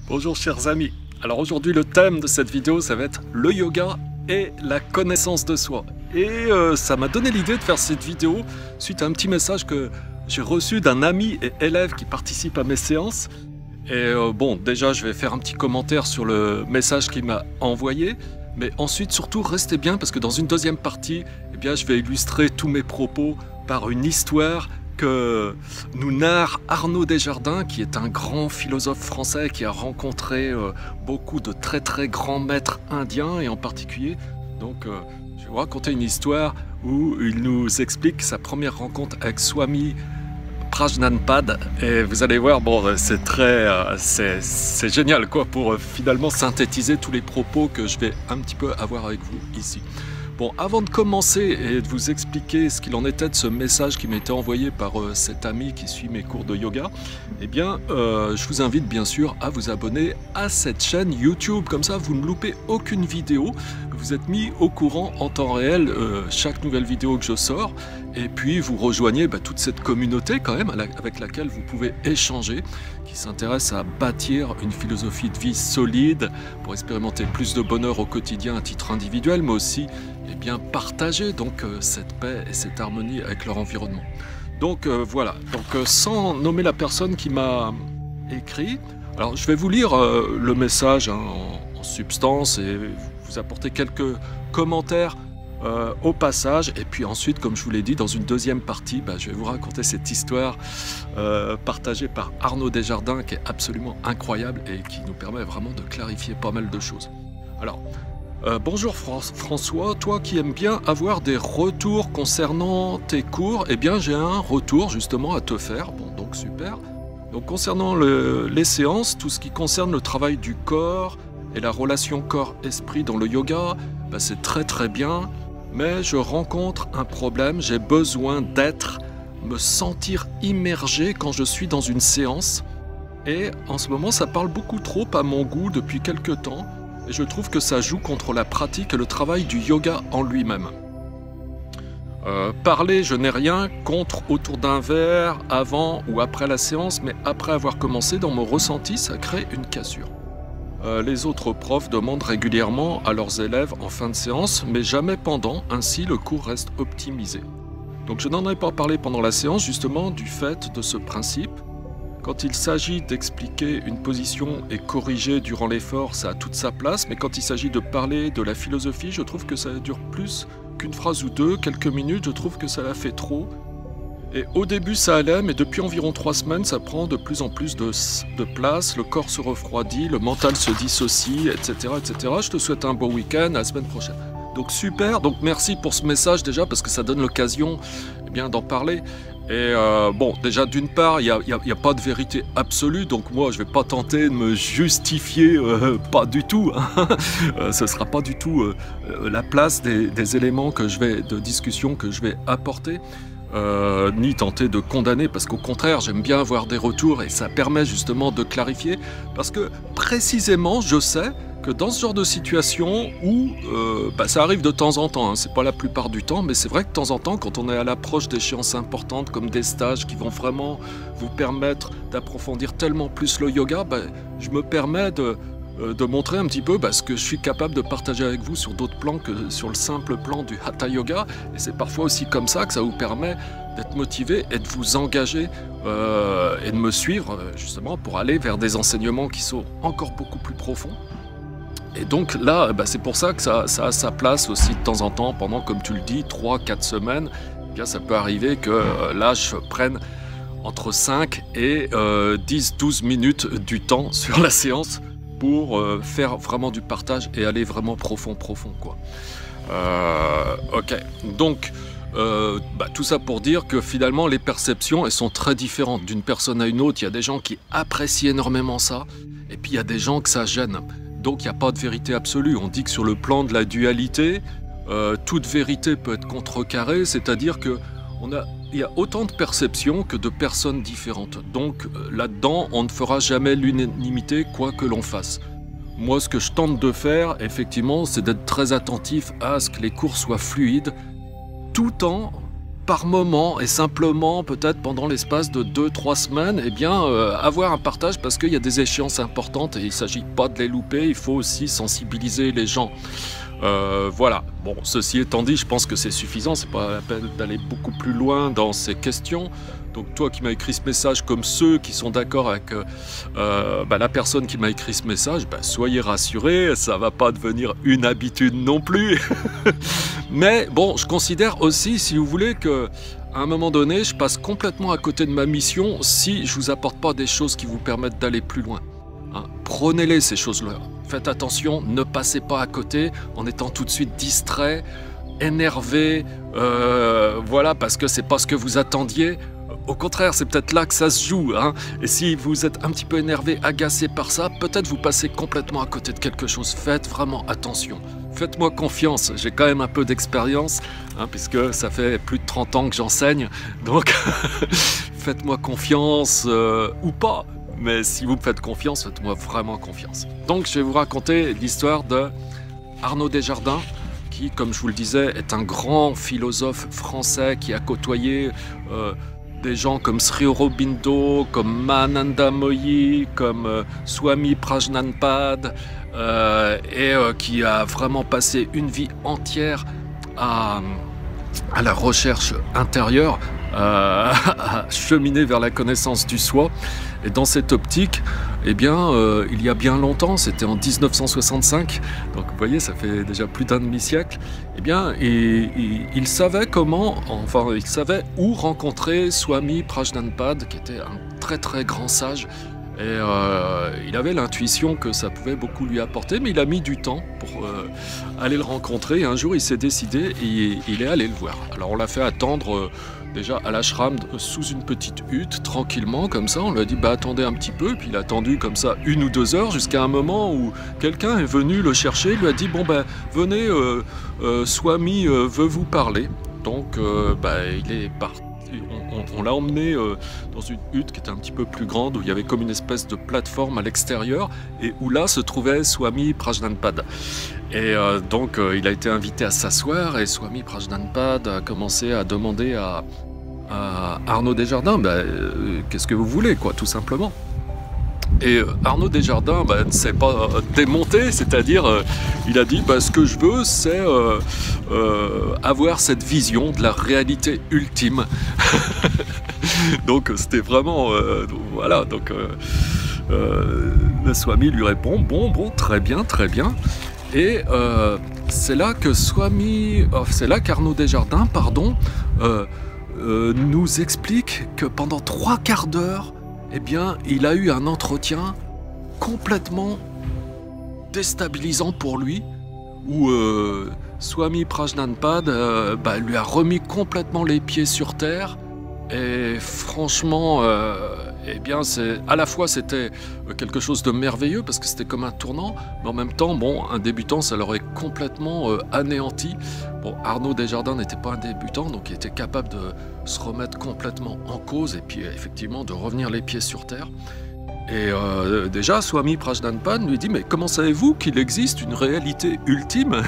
Bonjour chers amis, alors aujourd'hui le thème de cette vidéo ça va être le yoga et la connaissance de soi. Et ça m'a donné l'idée de faire cette vidéo suite à un petit message que j'ai reçu d'un ami et élève qui participe à mes séances. Et bon, déjà je vais faire un petit commentaire sur le message qu'il m'a envoyé, mais ensuite surtout restez bien parce que dans une deuxième partie, eh bien, je vais illustrer tous mes propos par une histoire que nous narre Arnaud Desjardins, qui est un grand philosophe français qui a rencontré beaucoup de très très grands maîtres indiens, et en particulier, donc je vais vous raconter une histoire où il nous explique sa première rencontre avec Swami Prajnanpad, et vous allez voir, bon, c'est très, c'est génial quoi, pour finalement synthétiser tous les propos que je vais un petit peu avoir avec vous ici. Bon, avant de commencer et de vous expliquer ce qu'il en était de ce message qui m'a été envoyé par cet ami qui suit mes cours de yoga, eh bien, je vous invite bien sûr à vous abonner à cette chaîne YouTube. Comme ça, vous ne loupez aucune vidéo. Vous êtes mis au courant en temps réel chaque nouvelle vidéo que je sors. Et puis, vous rejoignez toute cette communauté quand même avec laquelle vous pouvez échanger, qui s'intéresse à bâtir une philosophie de vie solide pour expérimenter plus de bonheur au quotidien à titre individuel, mais aussi bien partager donc cette paix et cette harmonie avec leur environnement. Donc voilà, donc sans nommer la personne qui m'a écrit, alors je vais vous lire le message en substance et vous apporter quelques commentaires au passage, et puis ensuite, comme je vous l'ai dit, dans une deuxième partie, je vais vous raconter cette histoire partagée par Arnaud Desjardins qui est absolument incroyable et qui nous permet vraiment de clarifier pas mal de choses. Alors, bonjour François, toi qui aimes bien avoir des retours concernant tes cours, eh bien j'ai un retour justement à te faire, bon donc super. Donc concernant les séances, tout ce qui concerne le travail du corps et la relation corps-esprit dans le yoga, c'est très très bien, mais je rencontre un problème, j'ai besoin me sentir immergé quand je suis dans une séance, et en ce moment ça parle beaucoup trop à mon goût depuis quelques temps. Et je trouve que ça joue contre la pratique et le travail du yoga en lui-même. Parler, je n'ai rien contre autour d'un verre, avant ou après la séance, mais après avoir commencé, dans mon ressenti, ça crée une cassure. Les autres profs demandent régulièrement à leurs élèves en fin de séance, mais jamais pendant, ainsi le cours reste optimisé. Donc je n'en ai pas parlé pendant la séance, justement, du fait de ce principe. Quand il s'agit d'expliquer une position et corriger durant l'effort, ça a toute sa place, mais quand il s'agit de parler de la philosophie, je trouve que ça dure plus qu'une phrase ou deux, quelques minutes, je trouve que ça la fait trop. Et au début ça allait, mais depuis environ 3 semaines, ça prend de plus en plus de place, le corps se refroidit, le mental se dissocie, etc., etc. Je te souhaite un bon week-end, à la semaine prochaine. Donc super, donc merci pour ce message déjà, parce que ça donne l'occasion d'en parler. Et bon, déjà d'une part, il n'y a pas de vérité absolue, donc moi je ne vais pas tenter de me justifier, pas du tout, hein. Ce ne sera pas du tout la place des éléments de discussion que je vais apporter, ni tenter de condamner, parce qu'au contraire, j'aime bien avoir des retours et ça permet justement de clarifier, parce que précisément, je sais que dans ce genre de situation où ça arrive de temps en temps, hein, c'est pas la plupart du temps, mais c'est vrai que de temps en temps, quand on est à l'approche d'échéances importantes comme des stages qui vont vraiment vous permettre d'approfondir tellement plus le yoga, je me permets de montrer un petit peu ce que je suis capable de partager avec vous sur d'autres plans que sur le simple plan du Hatha Yoga, et c'est parfois aussi comme ça que ça vous permet d'être motivé et de vous engager et de me suivre justement pour aller vers des enseignements qui sont encore beaucoup plus profonds. Et donc là, c'est pour ça que ça a sa place aussi de temps en temps, pendant, comme tu le dis, 3-4 semaines, ça peut arriver que là, je prenne entre 5 et 10-12 minutes du temps sur la séance pour faire vraiment du partage et aller vraiment profond quoi. Ok, donc tout ça pour dire que finalement les perceptions, elles sont très différentes d'une personne à une autre. Il y a des gens qui apprécient énormément ça, et puis il y a des gens que ça gêne. Donc il n'y a pas de vérité absolue. On dit que sur le plan de la dualité, toute vérité peut être contrecarrée, c'est-à-dire qu'il y a autant de perceptions que de personnes différentes. Donc là-dedans, on ne fera jamais l'unanimité quoi que l'on fasse. Moi, ce que je tente de faire, effectivement, c'est d'être très attentif à ce que les cours soient fluides, tout en par moment et simplement peut-être pendant l'espace de 2-3 semaines, eh bien avoir un partage parce qu'il y a des échéances importantes et il ne s'agit pas de les louper, il faut aussi sensibiliser les gens. Voilà, bon, ceci étant dit, je pense que c'est suffisant, c'est pas la peine d'aller beaucoup plus loin dans ces questions. Donc toi qui m'as écrit ce message, comme ceux qui sont d'accord avec la personne qui m'a écrit ce message, soyez rassurés, ça va pas devenir une habitude non plus. Mais bon, je considère aussi, si vous voulez, que à un moment donné, je passe complètement à côté de ma mission si je vous apporte pas des choses qui vous permettent d'aller plus loin. Hein, prenez-les ces choses-là. Faites attention, ne passez pas à côté en étant tout de suite distrait, énervé, voilà, parce que c'est pas ce que vous attendiez. Au contraire, c'est peut-être là que ça se joue. Hein. Et si vous êtes un petit peu énervé, agacé par ça, peut-être vous passez complètement à côté de quelque chose. Faites vraiment attention. Faites-moi confiance, j'ai quand même un peu d'expérience, hein, puisque ça fait plus de 30 ans que j'enseigne. Donc, faites-moi confiance ou pas. Mais si vous me faites confiance, faites-moi vraiment confiance. Donc, je vais vous raconter l'histoire de Arnaud Desjardins, qui, comme je vous le disais, est un grand philosophe français qui a côtoyé des gens comme Sri Aurobindo, comme Mahananda Moyi, comme Swami Prajnanpad, qui a vraiment passé une vie entière à la recherche intérieure, à cheminer vers la connaissance du soi. Et dans cette optique, eh bien, il y a bien longtemps, c'était en 1965, donc vous voyez, ça fait déjà plus d'un demi-siècle, eh bien, il savait comment, enfin, il savait où rencontrer Swami Prajnanpad, qui était un très très grand sage, et il avait l'intuition que ça pouvait beaucoup lui apporter, mais il a mis du temps pour aller le rencontrer, et un jour il s'est décidé et il est allé le voir. Alors on l'a fait attendre déjà à l'ashram sous une petite hutte, tranquillement, comme ça, on lui a dit attendez un petit peu, puis il a attendu comme ça 1 ou 2 heures, jusqu'à un moment où quelqu'un est venu le chercher, il lui a dit venez, Swami veut vous parler. Donc il est parti. On l'a emmené dans une hutte qui était un petit peu plus grande, où il y avait comme une espèce de plateforme à l'extérieur, et où là se trouvait Swami Prajnanpad. Et donc il a été invité à s'asseoir, et Swami Prajnanpad a commencé à demander à Arnaud Desjardins, qu'est-ce que vous voulez, quoi, tout simplement. Et Arnaud Desjardins ne s'est pas démonté, c'est-à-dire il a dit ce que je veux, c'est avoir cette vision de la réalité ultime. Donc c'était vraiment voilà, donc le Swami lui répond bon, très bien, et c'est là que qu'Arnaud Desjardins, nous explique que pendant 3 quarts d'heure, eh bien, il a eu un entretien complètement déstabilisant pour lui, où Swami Prajnanpad lui a remis complètement les pieds sur terre. Et franchement, eh bien, à la fois c'était quelque chose de merveilleux parce que c'était comme un tournant, mais en même temps, un débutant, ça l'aurait complètement anéanti. Bon, Arnaud Desjardins n'était pas un débutant, donc il était capable de se remettre complètement en cause et puis effectivement de revenir les pieds sur terre. Et déjà, Swami Prajnanpad lui dit « Mais comment savez-vous qu'il existe une réalité ultime ?»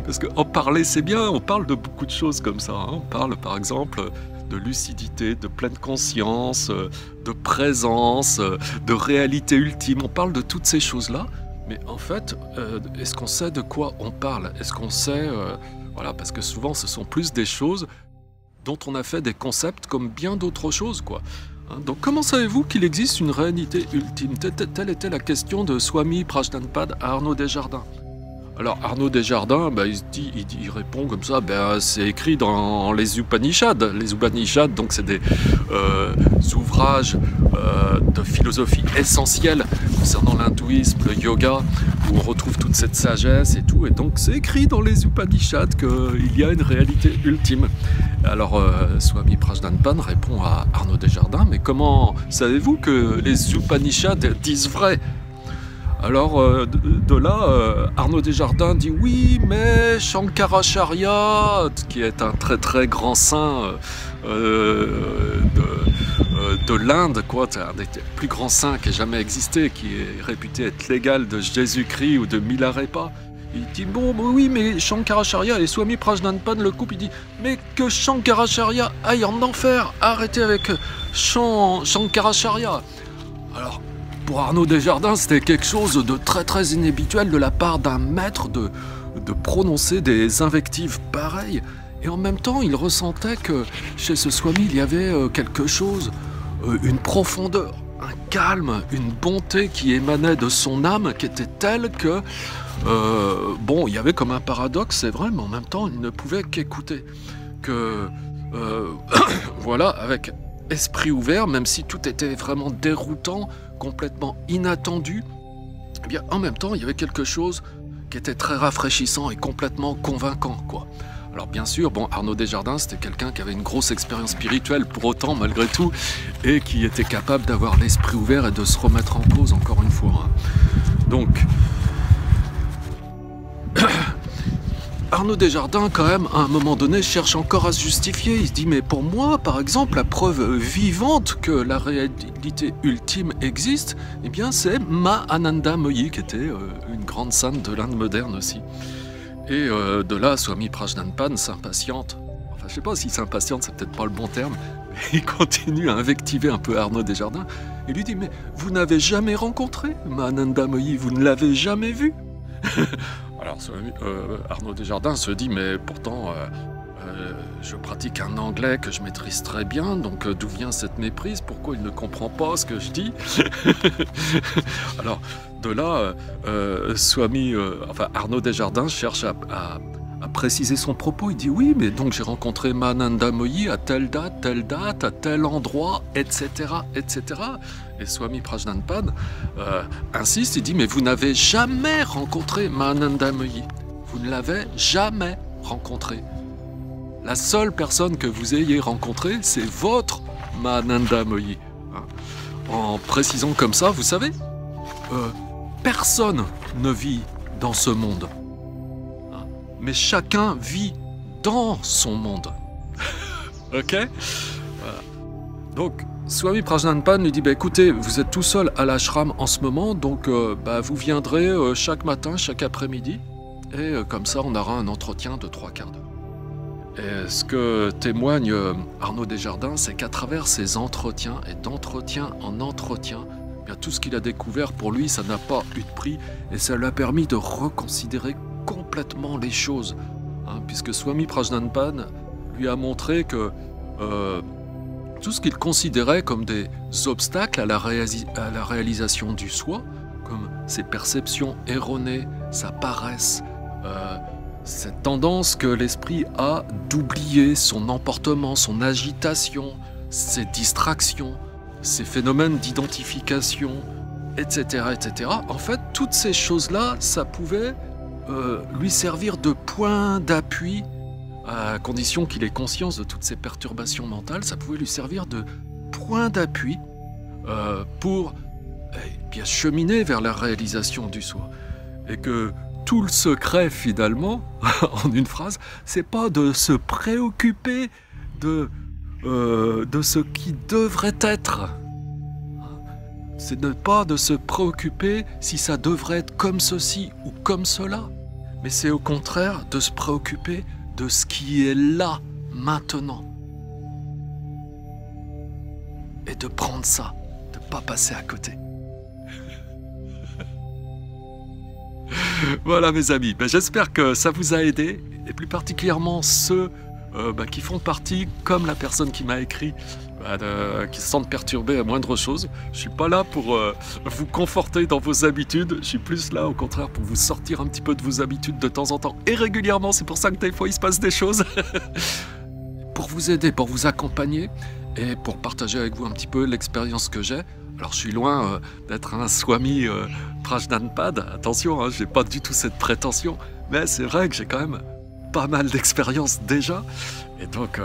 Parce qu'en parler, c'est bien, on parle de beaucoup de choses comme ça. Hein. On parle par exemple de lucidité, de pleine conscience, de présence, de réalité ultime. On parle de toutes ces choses-là. Mais en fait, est-ce qu'on sait de quoi on parle? Est-ce qu'on sait... voilà, parce que souvent, ce sont plus des choses dont on a fait des concepts comme bien d'autres choses, quoi. Hein, donc, comment savez-vous qu'il existe une réalité ultime? Telle était la question de Swami Prajnanpad à Arnaud Desjardins. Alors Arnaud Desjardins, il répond comme ça, c'est écrit dans les Upanishads. Les Upanishads, donc c'est des ouvrages de philosophie essentielle concernant l'hindouisme, le yoga, où on retrouve toute cette sagesse et tout. Et donc c'est écrit dans les Upanishads qu'il y a une réalité ultime. Alors Swami Prajnanpad répond à Arnaud Desjardins, mais comment savez-vous que les Upanishads disent vrai? Alors de là, Arnaud Desjardins dit oui, mais Shankaracharya, qui est un très très grand saint de l'Inde, quoi, un des plus grands saints qui ait jamais existé, qui est réputé être l'égal de Jésus-Christ ou de Milarepa, Il dit bon, oui, mais Shankaracharya et Swami Prajnanpan, le couple, il dit mais que Shankaracharya aille en enfer, arrêtez avec Shankaracharya. Alors, pour Arnaud Desjardins, c'était quelque chose de très très inhabituel de la part d'un maître de prononcer des invectives pareilles. Et en même temps, il ressentait que chez ce Swami, il y avait quelque chose, une profondeur, un calme, une bonté qui émanait de son âme, qui était telle que, bon, il y avait comme un paradoxe, c'est vrai, mais en même temps, il ne pouvait qu'écouter. Que, voilà, avec esprit ouvert, même si tout était vraiment déroutant, complètement inattendu, eh bien, en même temps, il y avait quelque chose qui était très rafraîchissant et complètement convaincant, quoi. Alors bien sûr, bon, Arnaud Desjardins, c'était quelqu'un qui avait une grosse expérience spirituelle pour autant, malgré tout, et qui était capable d'avoir l'esprit ouvert et de se remettre en cause, encore une fois. Hein. Donc, Arnaud Desjardins, quand même, à un moment donné, cherche encore à se justifier. Il se dit, mais pour moi, par exemple, la preuve vivante que la réalité ultime existe, eh bien, c'est Ma Ananda Moyi, qui était une grande sainte de l'Inde moderne aussi. Et de là, Swami Prajnanpan s'impatiente. Enfin, je sais pas si s'impatiente, c'est peut-être pas le bon terme. Mais il continue à invectiver un peu Arnaud Desjardins. Et lui dit, mais vous n'avez jamais rencontré Mahananda Moyi, vous ne l'avez jamais vu. Alors, Arnaud Desjardins se dit, mais pourtant, je pratique un anglais que je maîtrise très bien, donc d'où vient cette méprise? Pourquoi il ne comprend pas ce que je dis? Alors, de là, Arnaud Desjardins cherche à préciser son propos. Il dit oui, mais donc j'ai rencontré Mahananda Moyi à telle date, à tel endroit, etc., etc. Et Swami Prajnanpan insiste, il dit mais vous n'avez jamais rencontré Mahananda Moyi. Vous ne l'avez jamais rencontré. La seule personne que vous ayez rencontrée, c'est votre Mahananda Moyi. En précisant comme ça, vous savez, personne ne vit dans ce monde. Mais chacun vit dans son monde. Ok? Voilà. Donc, Swami Prajnanpan lui dit, bah, écoutez, vous êtes tout seul à l'ashram en ce moment, donc vous viendrez chaque matin, chaque après-midi, et comme ça, on aura un entretien de 3 quarts d'heure. Et ce que témoigne Arnaud Desjardins, c'est qu'à travers ces entretiens, et d'entretien en entretien, bien, tout ce qu'il a découvert, pour lui, ça n'a pas eu de prix, et ça lui a permis de reconsidérer complètement les choses, hein, puisque Swami Prajnanpan lui a montré que tout ce qu'il considérait comme des obstacles à la réalisation du soi, comme ses perceptions erronées, sa paresse, cette tendance que l'esprit a d'oublier son emportement, son agitation, ses distractions, ses phénomènes d'identification, etc., etc. En fait, toutes ces choses-là, ça pouvait lui servir de point d'appui, à condition qu'il ait conscience de toutes ces perturbations mentales, ça pouvait lui servir de point d'appui pour bien cheminer vers la réalisation du soi. Et que tout le secret, finalement, en une phrase, c'est pas de se préoccuper de ce qui devrait être. C'est pas de se préoccuper si ça devrait être comme ceci ou comme cela, mais c'est au contraire de se préoccuper de ce qui est là, maintenant. Et de prendre ça, de ne pas passer à côté. Voilà mes amis, j'espère que ça vous a aidé, et plus particulièrement ceux qui font partie, comme la personne qui m'a écrit, qui se sentent perturbés à moindre chose. Je suis pas là pour vous conforter dans vos habitudes, je suis plus là au contraire pour vous sortir un petit peu de vos habitudes de temps en temps, et régulièrement, c'est pour ça que des fois il se passe des choses, pour vous aider, pour vous accompagner, et pour partager avec vous un petit peu l'expérience que j'ai. Alors je suis loin d'être un Swami Prajnanpan, attention, hein, j'ai pas du tout cette prétention, mais c'est vrai que j'ai quand même pas mal d'expérience déjà, et donc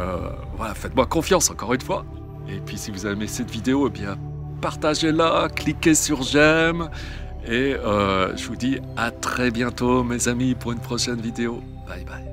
voilà, faites-moi confiance encore une fois. Et puis si vous avez aimé cette vidéo, eh bien partagez-la, cliquez sur j'aime, et je vous dis à très bientôt mes amis pour une prochaine vidéo. Bye bye.